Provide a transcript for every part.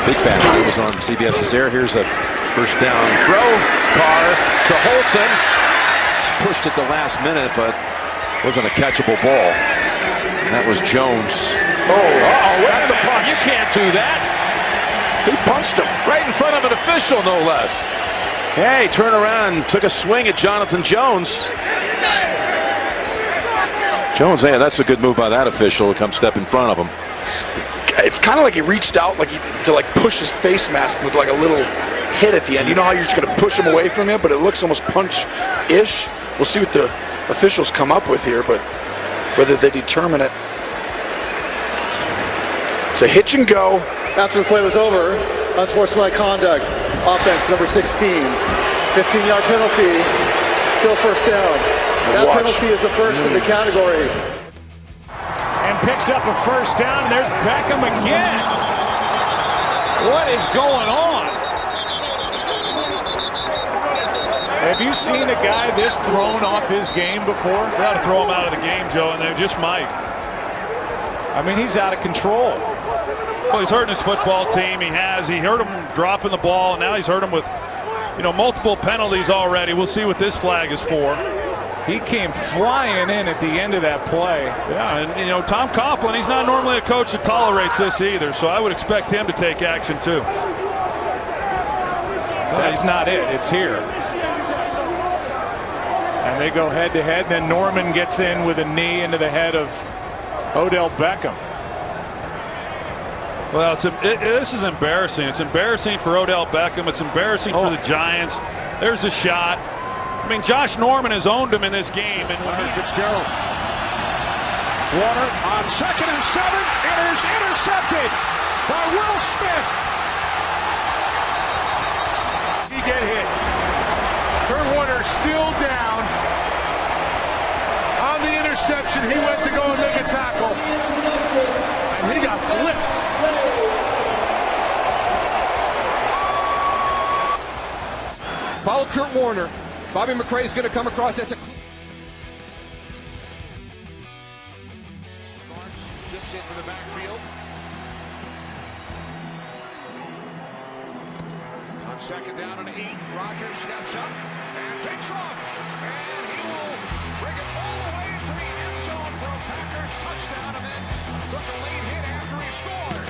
Big fan. It was on CBS's air. Here's a first down throw. Carr to Holton. Just pushed at the last minute, but wasn't a catchable ball. And that was Jones. That's a punch. You can't do that. He punched him right in front of an official, no less. Hey, turn around, took a swing at Jonathan Jones. Jones, hey, that's a good move by that official to come step in front of him. It's kind of like he reached out to push his face mask with like a little hit at the end. You know how you're just going to push him away from you, but it looks almost punch-ish. We'll see what the officials come up with here, but whether they determine it. It's a hitch and go. After the play was over, unsportsmanlike conduct, offense number 16, 15-yard penalty, still first down. That penalty is the first in the category. And picks up a first down, and there's Beckham again. What is going on? Have you seen a guy this thrown off his game before? They ought to throw him out of the game, Joe, and they just might. I mean, he's out of control. Well, he's hurting his football team. He hurt him dropping the ball, and now he's hurt him with, multiple penalties already. We'll see what this flag is for. He came flying in at the end of that play. Yeah, and Tom Coughlin, he's not normally a coach that tolerates this either, so I would expect him to take action too. That's not it. It's here. And they go head to head. Then Norman gets in with a knee into the head of Odell Beckham. Well, this is embarrassing. It's embarrassing for Odell Beckham. It's embarrassing for the Giants. There's a shot. I mean, Josh Norman has owned him in this game. And Fitzgerald. Warner on 2nd and 7. It is intercepted by Will Smith. He get hit. Kurt Warner still down. On the interception, he went to go and make a tackle. And he got flipped. Follow Kurt Warner. Bobby McRae is going to come across. That's a Shifts into the backfield. On 2nd down and 8, Rodgers steps up and takes off. And he will bring it all the way into the end zone for a Packers touchdown, and then took a late hit after he scored.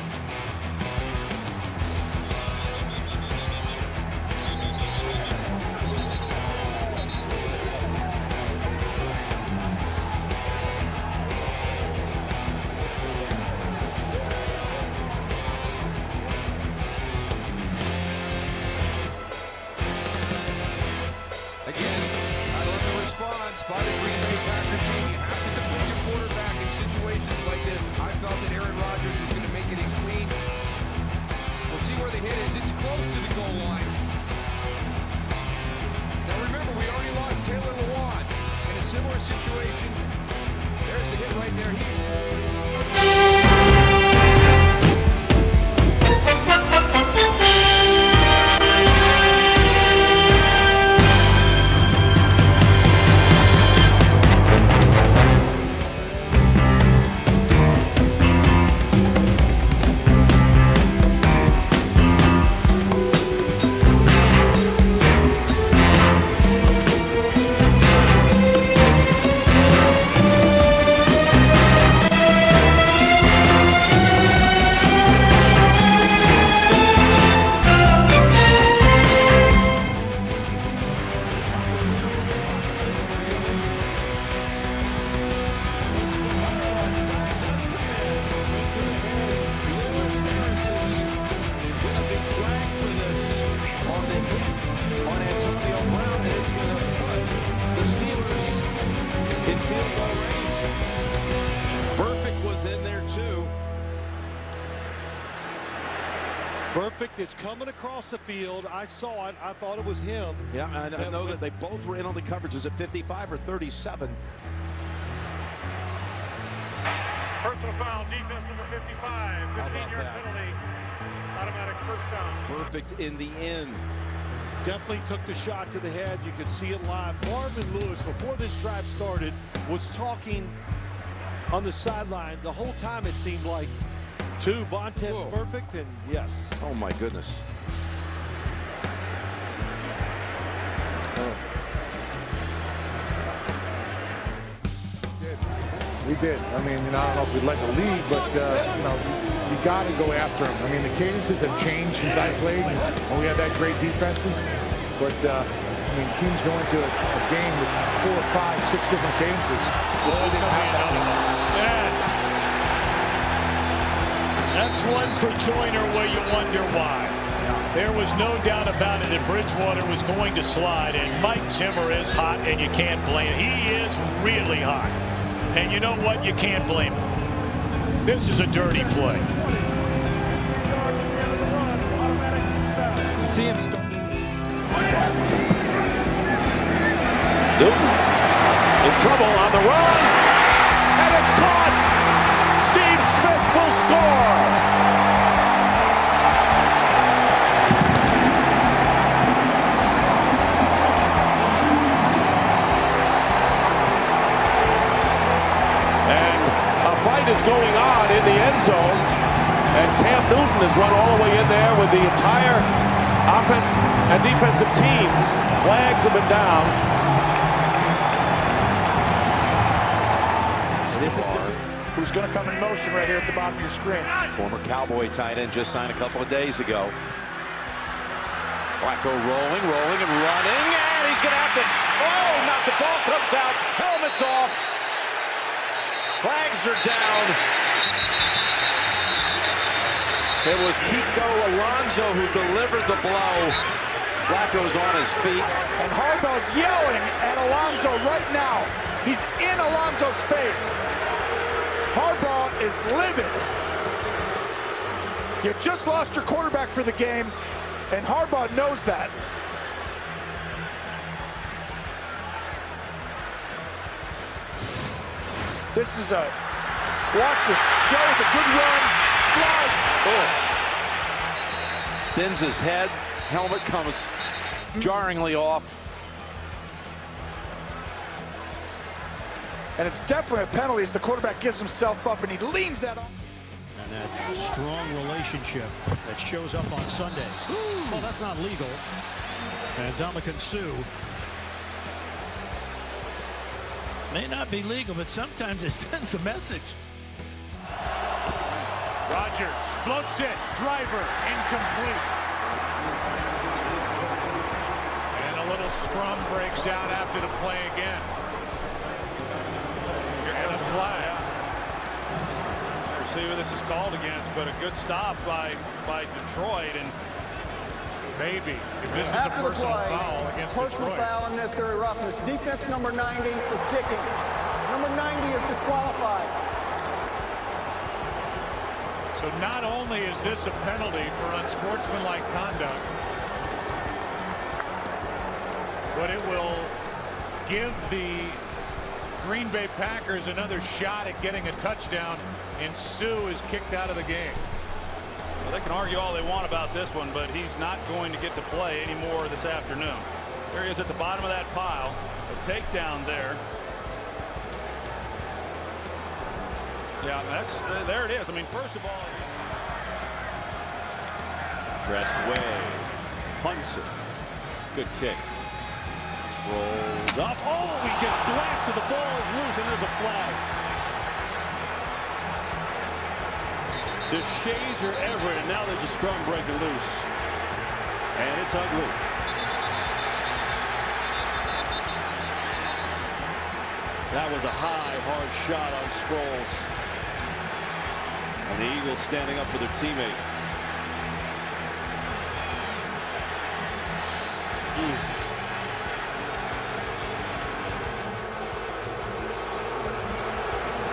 Again, I love the response by the Green Bay Packer team. You have to defend your quarterback in situations like this. I felt that Aaron Rodgers was going to make it in clean. We'll see where the hit is. It's close to the goal line. Now remember, we already lost Taylor Lewan in a similar situation. There's the hit right there. Perfect. It's coming across the field. I saw it. I thought it was him. Yeah, and I know that they both were in on the coverages at 55 or 37. Personal foul, defense number 55, 15-yard penalty, automatic first down. Perfect in the end. Definitely took the shot to the head. You could see it live. Marvin Lewis, before this drive started, was talking on the sideline the whole time, it seemed like, 2, Vontez perfect, and yes. Oh my goodness. We did. I mean, I don't know if we'd like the lead, but, you got to go after them. I mean, the cadences have changed since I played, and we had that great defenses. But, teams go into a game with 4, 5, 6 different cadences. We didn't have that. That's one for Joyner where you wonder why. There was no doubt about it that Bridgewater was going to slide, and Mike Zimmer is hot, and you can't blame him. He is really hot. And you know what? You can't blame him. This is a dirty play. See him start. Newton in trouble on the run, and it's caught. Steve Smith will score. And a fight is going on in the end zone, and Cam Newton has run all the way in there with the entire offense and defensive teams. Flags have been down. This is who's going to come in motion right here at the bottom of your screen. Former Cowboy tight end just signed a couple of days ago. Flacco rolling and running, and he's going to have to, not the ball comes out, helmet's off. Flags are down. It was Kiko Alonso who delivered the blow. Flacco's on his feet. And Harbaugh's yelling at Alonso right now. He's in Alonso's space. Harbaugh is livid. You just lost your quarterback for the game, and Harbaugh knows that. This is watch this. Joe with a good run, slides. Bends his head, helmet comes jarringly off. And it's definitely a penalty as the quarterback gives himself up and he leans that on. And that strong relationship that shows up on Sundays. Well, that's not legal. And Ndamukong Suh. May not be legal, but sometimes it sends a message. Rodgers floats it. Driver incomplete. And a little scrum breaks out after the play again. And a flag. We'll see what this is called against, but a good stop by Detroit. And maybe if this is a personal foul against Personal Detroit. foul, unnecessary roughness. Defense number 90 for kicking. Number 90 is disqualified. So not only is this a penalty for unsportsmanlike conduct, but it will give the Green Bay Packers another shot at getting a touchdown, and Suh is kicked out of the game. Well, they can argue all they want about this one, but he's not going to get to play anymore this afternoon. There he is at the bottom of that pile. A takedown there. Yeah, there it is. I mean, first of all, Tressway punts it. Good kick. Rolls up. Oh, he gets blasted. The ball is loose, and there's a flag. DeShazer Everett, and now there's a scrum breaking loose. And it's ugly. That was a high, hard shot on Sproles. And the Eagles standing up for their teammate.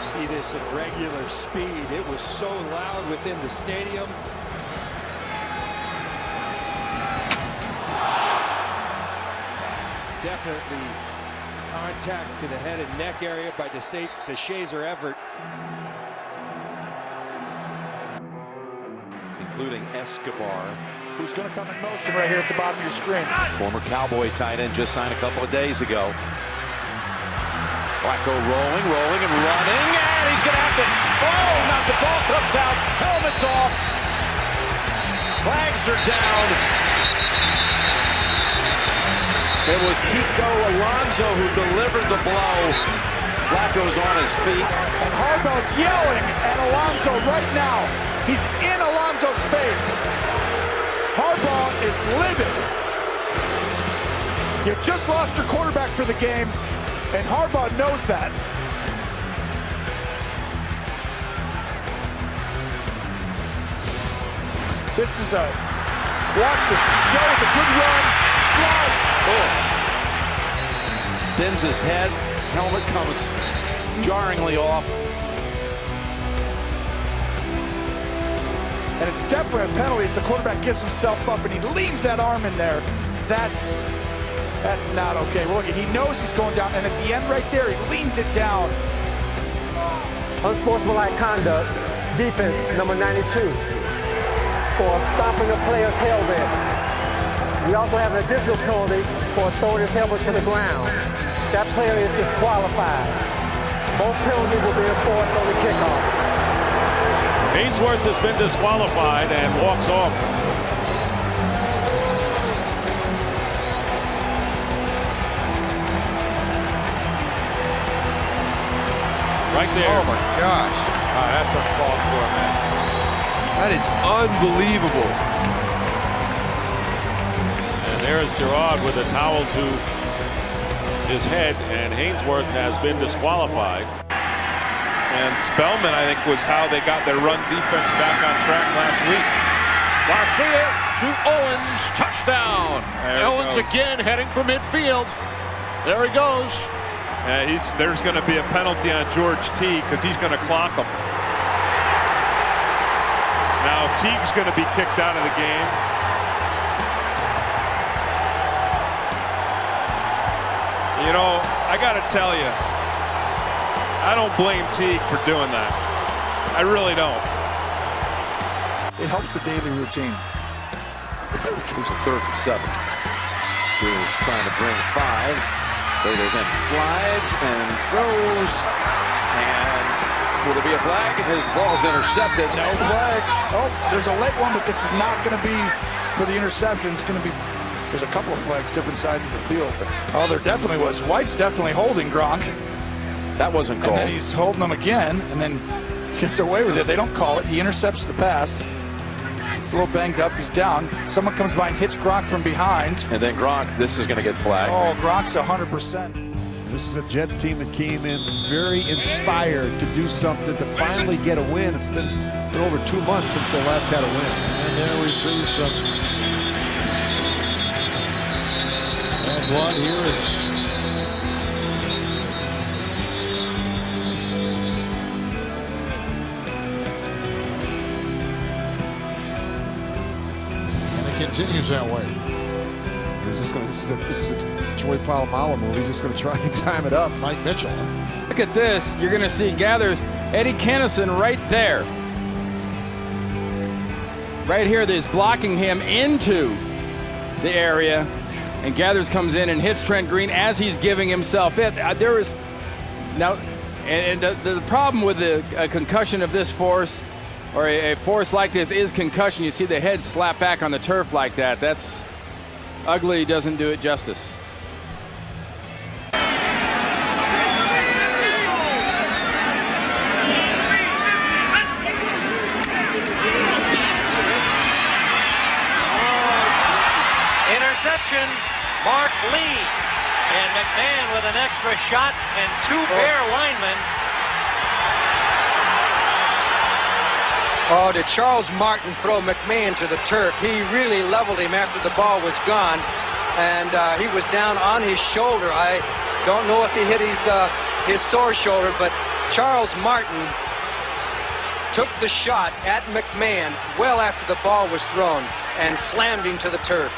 See this at regular speed. It was so loud within the stadium. Definitely contact to the head and neck area by DeShazer Everett. Including Escobar. Who's going to come in motion right here at the bottom of your screen. Former Cowboy tight end just signed a couple of days ago. Flacco rolling and running, and he's going to have to Oh, now the ball comes out. Helmet's off. Flags are down. It was Kiko Alonso who delivered the blow. Flacco's on his feet. And Harbaugh's yelling at Alonso right now. He's in Alonso's space. Harbaugh is livid. You just lost your quarterback for the game, and Harbaugh knows that. This is a, watch this, Joe with a good run, slides. Oh. Bends his head, helmet comes jarringly off. And it's definitely a penalty as the quarterback gives himself up and he leans that arm in there. That's not okay. Well, look, he knows he's going down, and at the end right there, he leans it down. Unsportsmanlike conduct, defense number 92, for stopping a player's helmet. We also have an additional penalty for throwing his helmet to the ground. That player is disqualified. Both penalties will be enforced on the kickoff. Ainsworth has been disqualified and walks off. Right there. Oh my gosh. That's uncalled for, man. That is unbelievable. And there's Gerard with a towel to his head, and Ainsworth has been disqualified. And Spellman, I think, was how they got their run defense back on track last week. Garcia to Owens, touchdown. Owens again heading for midfield. There he goes. There's going to be a penalty on George Teague because he's going to clock him. Now Teague's going to be kicked out of the game. You know, I got to tell you, I don't blame Teague for doing that. I really don't. It helps the daily routine. Here's a 3rd and 7. Here's trying to bring 5. Bader then slides and throws. And will there be a flag? His ball's intercepted. No flags. Oh, there's a late one, but this is not going to be for the interception. It's going to be, there's a couple of flags, different sides of the field. Oh, there definitely was. White's definitely holding Gronk. That wasn't called. And then he's holding them again, and then gets away with it. They don't call it. He intercepts the pass. He's a little banged up. He's down. Someone comes by and hits Gronk from behind. And then Gronk, this is going to get flagged. Oh, Gronk's 100%. This is a Jets team that came in very inspired to do something, to finally get a win. It's been over 2 months since they last had a win. And there we see some bad blood. Here is continues that way. This is a Troy Polamalu move. He's just going to try and time it up. Mike Mitchell. Huh? Look at this. You're going to see Gathers Eddie Kennison right there. Right here, there's blocking him into the area. And Gathers comes in and hits Trent Green as he's giving himself it. There is now, and the problem with a concussion of this force, or a force like this, is concussion. You see the head slap back on the turf like that. That's ugly, doesn't do it justice. Interception, Mark Lee. And McMahon with an extra shot and 2 Bear linemen. Oh, did Charles Martin throw McMahon to the turf? He really leveled him after the ball was gone, and he was down on his shoulder. I don't know if he hit his sore shoulder, but Charles Martin took the shot at McMahon well after the ball was thrown and slammed him to the turf.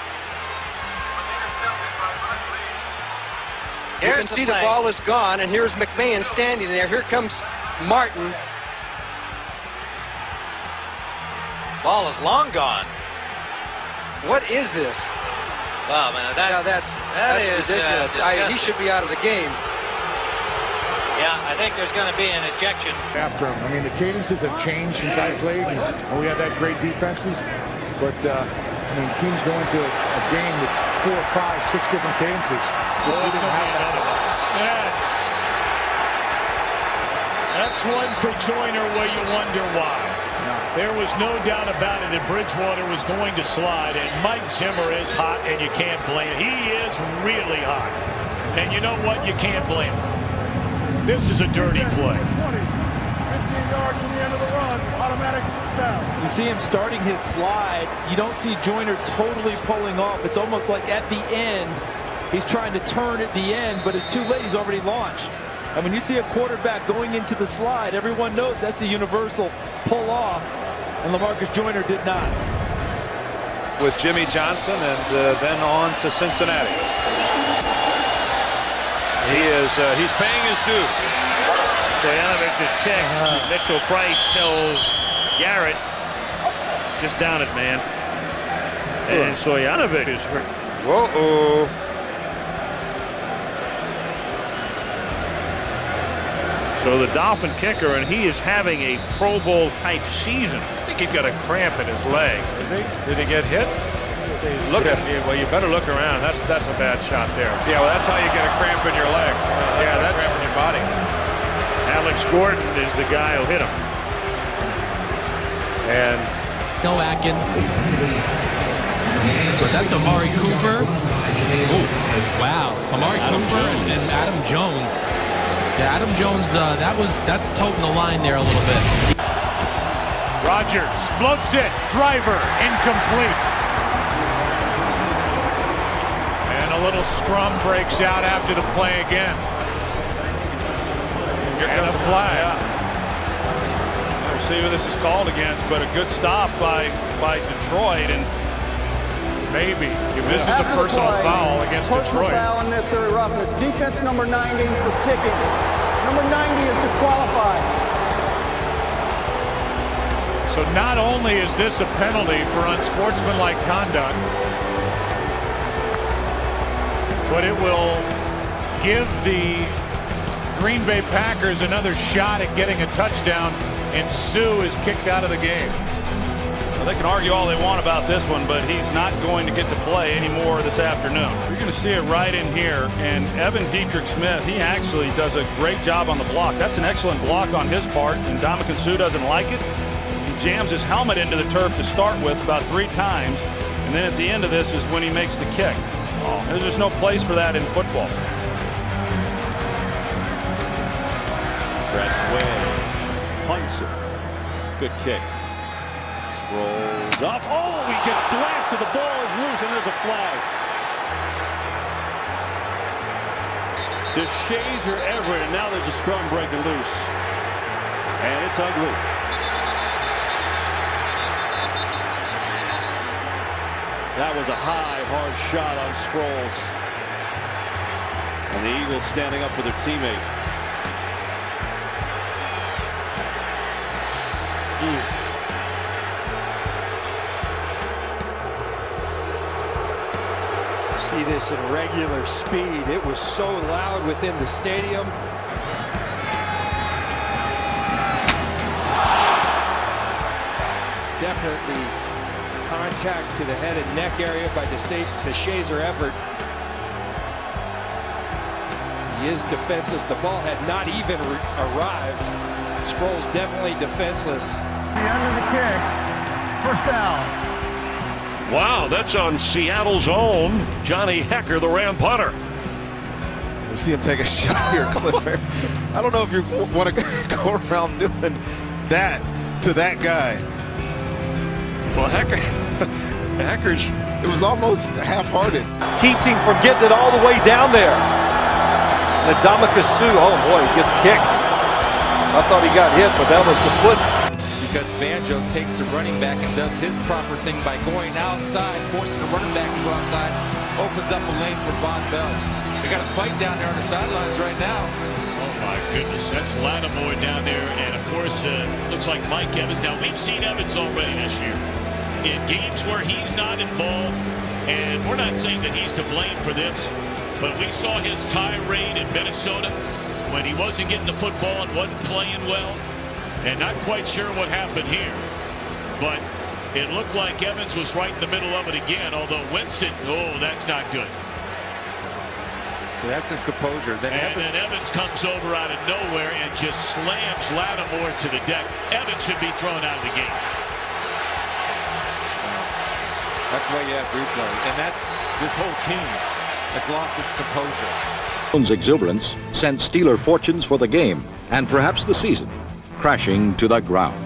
You can see the ball is gone, and here's McMahon standing there. Here comes Martin. Ball is long gone. What is this? Wow, man, that's ridiculous. He should be out of the game. Yeah, I think there's going to be an ejection. After him. I mean, the cadences have changed since I played, and we had that great defenses. But, I mean, teams go into a game with 4, 5, 6 different cadences. Well, we didn't have that. That's one for Joyner where you wonder why. There was no doubt about it that Bridgewater was going to slide, and Mike Zimmer is hot, and you can't blame him. He is really hot. And you know what? You can't blame him. This is a dirty play. 15 yards from the end of the run, automatic down. You see him starting his slide. You don't see Joyner totally pulling off. It's almost like at the end, he's trying to turn at the end, but it's too late. He's already launched. And when you see a quarterback going into the slide, everyone knows that's the universal pull off, and LaMarcus Joyner did not. With Jimmy Johnson and then on to Cincinnati. He's paying his due. Stoyanovic's kick. Mitchell Price tells Garrett, just down it, man. And Stojanovic is hurt. Whoa. So the Dolphin kicker, and he is having a Pro Bowl type season. I think he's got a cramp in his leg. Did he get hit? Look at well, you better look around. That's a bad shot there. Yeah, well, that's how you get a cramp in your leg. Yeah, that's a cramp in your body. Alex Gordon is the guy who hit him. And no Atkins. But that's Amari Cooper. Oh, wow. Amari Cooper and Adam Jones. Yeah, Adam Jones, that's toting the line there a little bit. Rodgers floats it. Driver incomplete. And a little scrum breaks out after the play again. And a flag. We'll see who this is called against, but a good stop by Detroit, and maybe he misses a personal foul against Detroit. Foul and necessary roughness. Defense number 90 for kicking. Number 90 is disqualified. So not only is this a penalty for unsportsmanlike conduct, but it will give the Green Bay Packers another shot at getting a touchdown, and Sue is kicked out of the game. Well, they can argue all they want about this one, but he's not going to get to play anymore this afternoon. You're going to see it right in here, and Evan Dietrich Smith, he actually does a great job on the block. That's an excellent block on his part, and Ndamukong Suh doesn't like it. He jams his helmet into the turf to start with about 3 times, and then at the end of this is when he makes the kick. There's just no place for that in football. Tressway punts it. Good kick. Rolls up. Oh, he gets blasted. The ball is loose, and there's a flag. DeShazer Everett, and now there's a scrum breaking loose. And it's ugly. That was a high, hard shot on Sproles. And the Eagles standing up for their teammate. See this in regular speed. It was so loud within the stadium. Definitely contact to the head and neck area by DeShazer Everett. He is defenseless. The ball had not even arrived. Sproles definitely defenseless. The end of the kick. First down. Wow, that's on Seattle's own Johnny Hekker, the Ram punter. We see him take a shot here, Clifford. I don't know if you want to go around doing that to that guy. Well, Hecker's. It was almost half-hearted. Keeps him from getting it all the way down there. And Ndamukong Suh, oh boy, he gets kicked. I thought he got hit, but that was the foot. Because Banjo takes the running back and does his proper thing by going outside, forcing the running back to go outside, opens up a lane for Von Bell. They got a fight down there on the sidelines right now. Oh my goodness, that's Lattimore down there, and of course, looks like Mike Evans. Now we've seen Evans already this year in games where he's not involved, and we're not saying that he's to blame for this, but we saw his tirade in Minnesota. when he wasn't getting the football and wasn't playing well. And not quite sure what happened here. But it looked like Evans was right in the middle of it again, although Winston, oh, that's not good. So that's some composure. Then Evans comes over out of nowhere and just slams Lattimore to the deck. Evans should be thrown out of the game. That's why you have replay. And that's this whole team has lost its composure. Jones' exuberance sent Steeler fortunes for the game and perhaps the season crashing to the ground.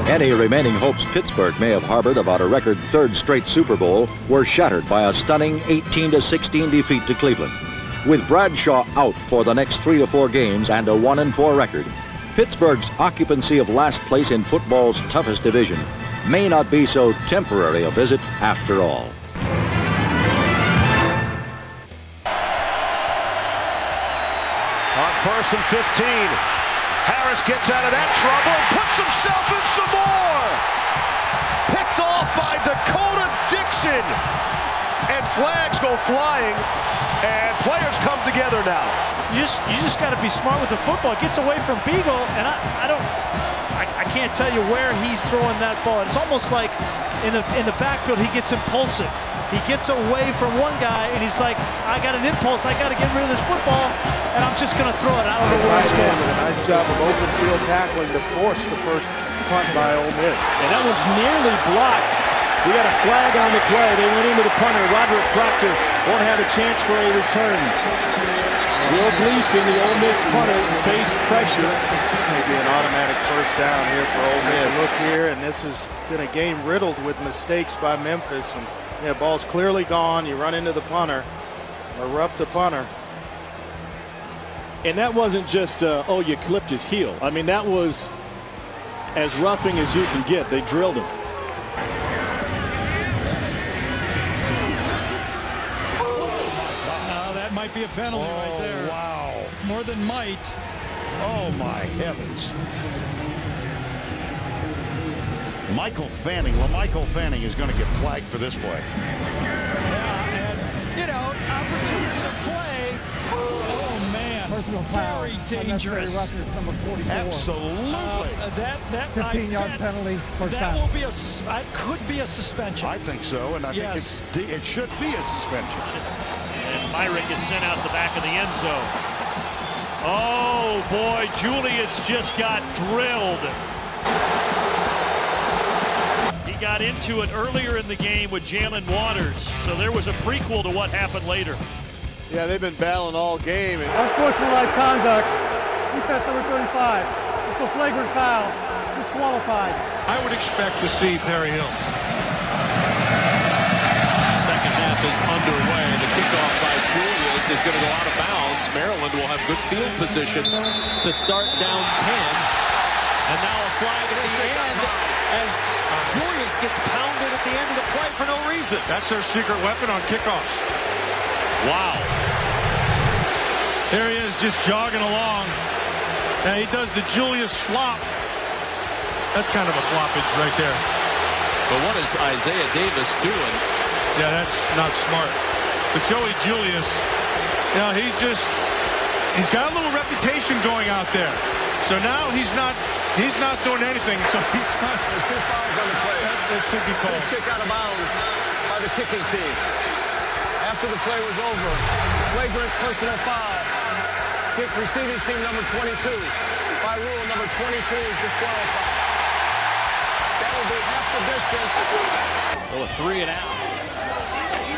Any remaining hopes Pittsburgh may have harbored about a record third straight Super Bowl were shattered by a stunning 18-16 defeat to Cleveland. With Bradshaw out for the next 3 to 4 games and a 1-4 record, Pittsburgh's occupancy of last place in football's toughest division may not be so temporary a visit after all. On 1st and 15, Harris gets out of that trouble and puts himself in some more. Picked off by Dakota Dixon. And flags go flying, and players come together now. You just got to be smart with the football. It gets away from Beagle, and I can't tell you where he's throwing that ball. It's almost like in the backfield he gets impulsive. He gets away from one guy, and he's like, I got an impulse. I got to get rid of this football, and I'm just going to throw it. I don't know where it's going. A nice job of open field tackling to force the first punt by Ole Miss. And that one's nearly blocked. We got a flag on the play. They went into the punter. Roderick Proctor won't have a chance for a return. Will Gleason, the Ole Miss punter, face pressure. This may be an automatic first down here for Ole Miss. Look here, and this has been a game riddled with mistakes by Memphis. And yeah, ball's clearly gone. You run into the punter, or rough the punter. And that wasn't just, oh, you clipped his heel. I mean, that was as roughing as you can get. They drilled him. Might be a penalty right there. Wow. More than might. Oh, my heavens. Michael Fanning is going to get flagged for this play. Yeah, and, opportunity to play. Oh, man. Personal foul. Very dangerous. Number 44. Absolutely. That 15-yard penalty. That will be could be a suspension. I think so, and I think it should be a suspension. And Myrick is sent out the back of the end zone. Oh, boy, Julius just got drilled. He got into it earlier in the game with Jalen Waters, so there was a prequel to what happened later. Yeah, they've been battling all game. Unsportsmanlike conduct. Defense number 35. It's a flagrant foul. Disqualified. I would expect to see Perry Hills. Second half is underway. The kickoff by Julius is going to go out of bounds. Maryland will have good field position to start down 10. And now a flag at the end as Julius gets pounded at the end of the play for no reason. That's their secret weapon on kickoffs. Wow. There he is, just jogging along. And he does the Julius flop. That's kind of a floppage right there. But what is Isaiah Davis doing? Yeah, that's not smart. But Joey Julius, he's got a little reputation going out there. So now he's not doing anything. So he's trying. 2 fouls on the play. That should be called. Kick out of bounds by the kicking team. After the play was over, flagrant personal foul. Kick receiving team number 22. By rule, number 22 is disqualified. That will be half the distance. Well, a 3 and out.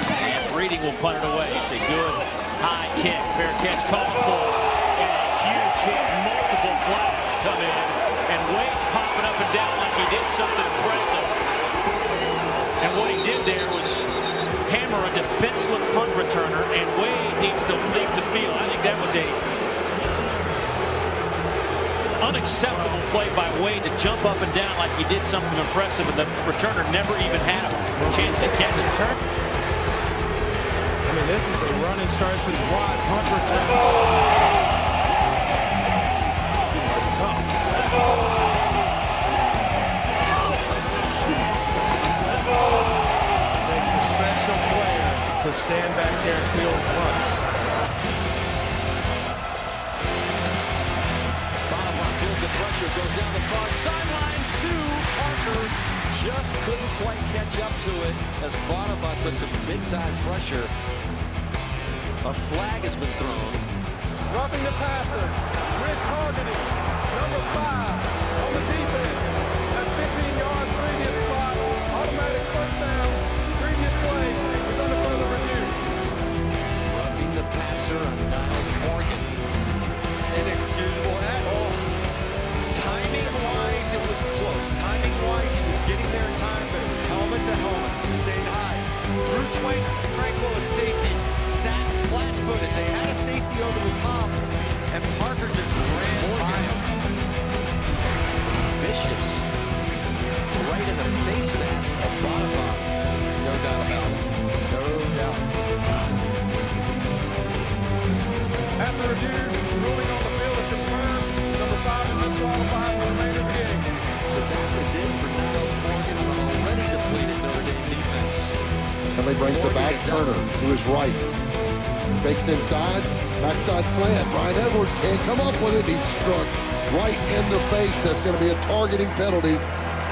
And Breeding will punt it away. It's a good high kick. Fair catch called for. And a huge hit. Multiple flags come in. And Wade's popping up and down like he did something impressive. And what he did there was hammer a defenseless punt returner. And Wade needs to leave the field. I think that was a unacceptable play by Wade to jump up and down like he did something impressive, and the returner never even had a chance to catch it. I mean, this is a running start. This is wide punt return. Tough. stand back there and field punts. Bonaparte feels the pressure, goes down the far sideline to Parker. Just couldn't quite catch up to it as Bonaparte took some big-time pressure. A flag has been thrown. Roughing the passer, with targeting, number 5 on the defense. That's 15 yards, previous spot, automatic first down, previous play is under further review. Roughing the passer on Niles Morgan. Inexcusable. Timing-wise, it was close. Timing-wise, he was getting there in time, but it was helmet to helmet. He stayed high. Drew Tranquil at safety sat flat-footed. They had a safety over the top, and Parker just ran by him. Vicious. Right in the face mask of Bonaparte. No doubt about it. No doubt. After review, ruling on the field is confirmed. Number 5 is disqualified for the remainder of the game. So that was it for Niles Morgan on an already depleted Notre Dame defense. Finley brings the back Turner to his right. Fakes inside, backside slant. Brian Edwards can't come up with it. He's struck right in the face. That's going to be a targeting penalty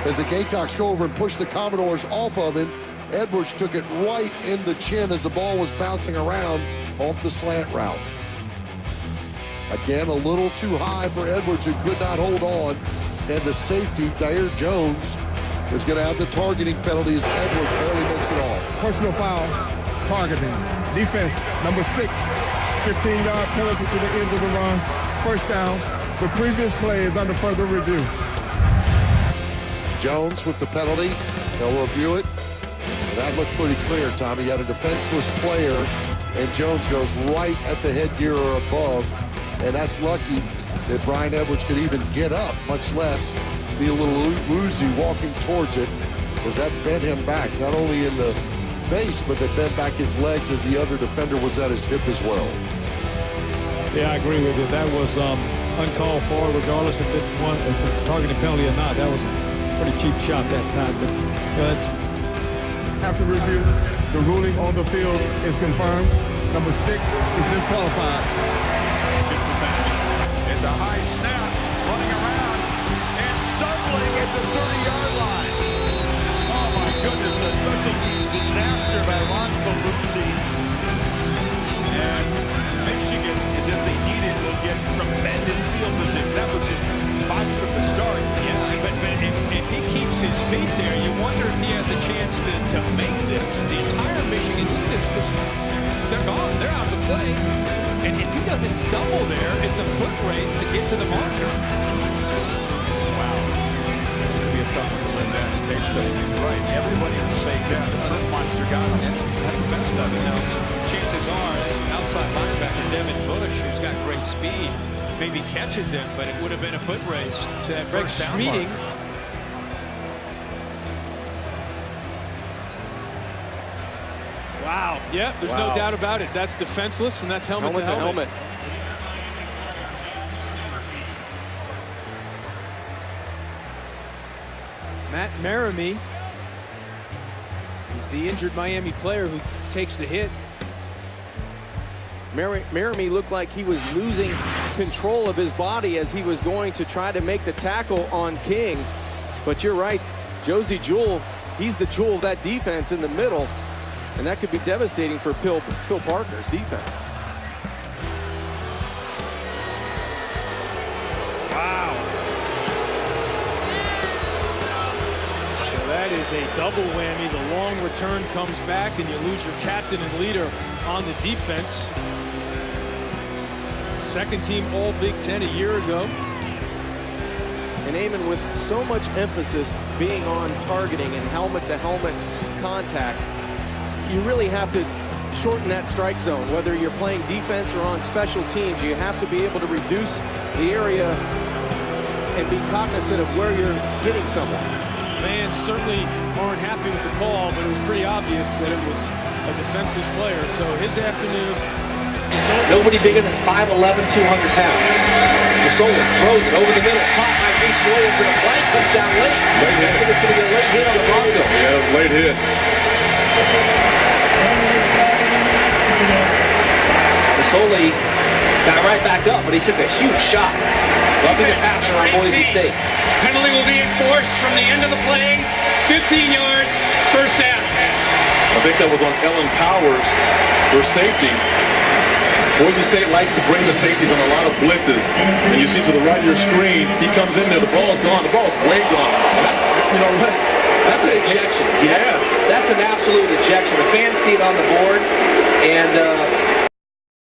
as the Gamecocks go over and push the Commodores off of him. Edwards took it right in the chin as the ball was bouncing around off the slant route. Again, a little too high for Edwards, who could not hold on. And the safety, Zaire Jones, is going to have the targeting penalty as Edwards barely makes it off. Personal foul, targeting. Defense, number 6, 15-yard penalty to the end of the run. First down. The previous play is under further review. Jones with the penalty. They'll review it. That looked pretty clear, Tommy. You had a defenseless player, and Jones goes right at the headgear or above. And that's lucky that Brian Edwards could even get up, much less be a little woozy walking towards it, as that bent him back, not only in the face, but that bent back his legs as the other defender was at his hip as well. Yeah, I agree with you. That was uncalled for, regardless if it's a targeting penalty or not. That was a pretty cheap shot that time, but good. After review, the ruling on the field is confirmed. Number 6 is disqualified. It's a high snap, running around, and stumbling at the 30-yard line. Oh, my goodness, a special teams disaster by Ron Colucci. And Michigan, as if they need it, will get tremendous field position. That was just botched from the start. Yeah, but if he keeps his feet there, you wonder if he has a chance to make this. The entire Michigan, look at this, they're gone, they're out of the play. And if he doesn't stumble there, it's a foot race to get to the marker. Wow. That's going to be a tough one to win that. It takes you're right. Everybody was faked out. The monster got him. Yeah, that's the best of it. Now, chances are it's outside linebacker Devin Bush, who's got great speed, maybe catches him, but it would have been a foot race to that first down mark. Wow. Yeah, there's no doubt about it. That's defenseless, and that's helmet to helmet. Matt Maramie is the injured Miami player who takes the hit. Maramie looked like he was losing control of his body as he was going to try to make the tackle on King. But you're right, Josie Jewell, he's the jewel of that defense in the middle. And that could be devastating for Phil Parker's defense. Wow. So that is a double whammy. The long return comes back, and you lose your captain and leader on the defense. Second team All Big Ten a year ago. And Eamon, with so much emphasis being on targeting and helmet-to-helmet contact, you really have to shorten that strike zone. Whether you're playing defense or on special teams, you have to be able to reduce the area and be cognizant of where you're hitting someone. Fans certainly aren't happy with the call, but it was pretty obvious that it was a defenseless player. So his afternoon is over. Nobody bigger than 5'11", 200 pounds. Masola throws it over the middle. Caught by Jason Williams, and a flag comes down late. I think it's going to be a late hit on the Broncos. Yeah, it was a late hit. Masoli got right back up, but he took a huge shot. Roughing the passer on Boise State. Penalty will be enforced from the end of the play. 15 yards, first down. I think that was on Ellen Powers for safety. Boise State likes to bring the safeties on a lot of blitzes. And you see to the right of your screen, he comes in there, the ball's gone. The ball's way gone. And that, you know, that's an ejection. Yes. That's an absolute ejection. The fans see it on the board, and